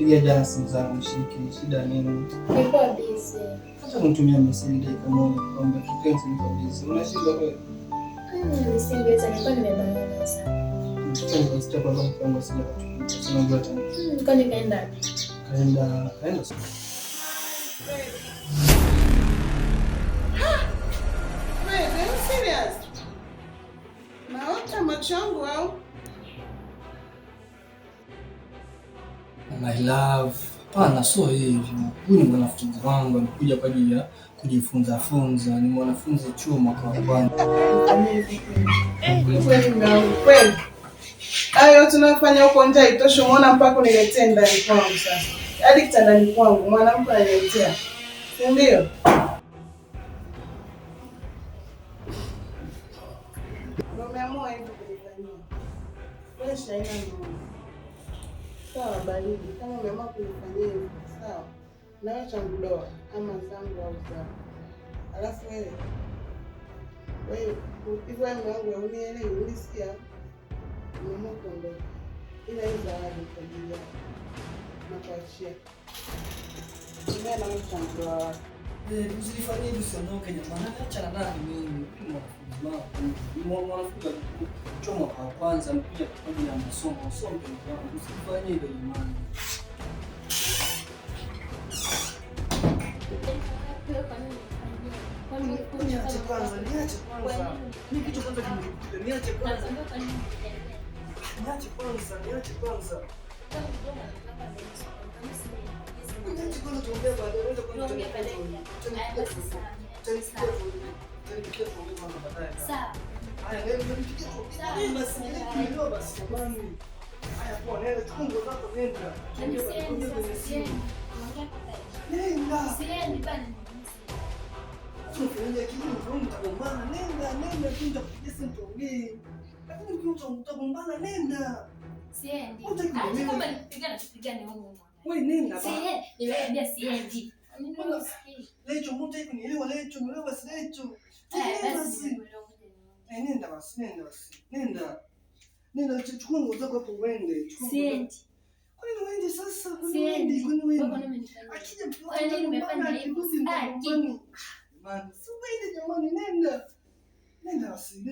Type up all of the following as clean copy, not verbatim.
Piga jana simu zangu mshiki, shida nini? Nilikuwa busy. Hata kunitumia message dakika moja kwamba kipenzi niko busy. Unashindwa kweli? Nisingeweza, nilikuwa nimebanana sana. Sasa nikasikia kwamba mpango sija kuchukua. Sina ngua tena. Nilikuwa nikaenda. Kaenda sasa. Wewe, serious? Naota macho yangu au? My love, hapana, sio hivyo. Huyu ni mwanafunzi wangu, amekuja kwa ajili ya kujifunza funza. Ni mwanafunzi chuo mwaka wa kwanza. Kweli. Hayo tunafanya huko nje itoshe, umeona mpaka uniletee ndani kwangu sasa. Hadi kitandani kwangu mwanamke ananiletea. Si ndio? Umeamua hivi kunifanyia. Wewe shaina mimi. Sawa baridi, kama umeamua kunifanyia hivi, sawa. Nawe changu doa ama zangu au zako. Alafu wewe hivyo wangu unielewi, unisikia? Umeamua kuondoka. Ila hii zawadi kwa ajili yako. Nakuachia. Tumia na changu doa. Usifanye hivi, usiondoke jamani. Acha na nani mimi? Mwanafunzi chuo mwaka wa kwanza, amekuja kwa ajili ya masomo. Usome wangu. Usifanye hivyo jamani. Niache kwanza. Mimi kitu kwanza kimekuja. Niache kwanza. Niache kwanza. Niache kwanza tuongee baadaye. Unaweza kunitumia baadaye. Sawa. Haya, leo nipigie tu. Basi ndio basi jamani. Haya poa, nenda chukua nguo zako nenda. Nenda. Siendi bana. Unafanya kitu mtagombana, nenda kinja kupigia simu tuongee. Lakini mkiwa mtagombana nenda. Siendi. Hata kama nikipigana tupigane huko. Wewe nenda bana. Siendi. Nimeambia siendi. Mimi nasikii. Lecho mbona hivi nielewa lecho, nielewa basi lecho. Basi. Nenda basi, nenda. Nenda chukua nguo zako hapo uende. Siendi. Kwani uende sasa? Siendi. Kwani uende? Akija mtu kwani nimefanya hivi? Man, uende jamani, nenda. Nenda basi,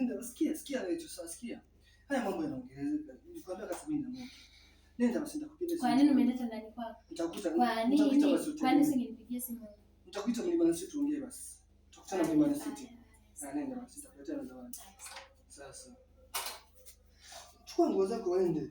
sikia lecho sasa, sikia. Haya mambo yanaongelezeka. Nikwambia kasi mimi na Mungu. Nenda basi nitakupigia simu. Kwa nini umeleta ndani kwako? Nitakuita. Kwa nini? Kwani usingenipigia simu? Nitakuita Mlimani City tuongee basi. Tutakutana Mlimani City. Nenda basi, nitakuletea na zawadi. Sasa. Chukua nguo zako uende.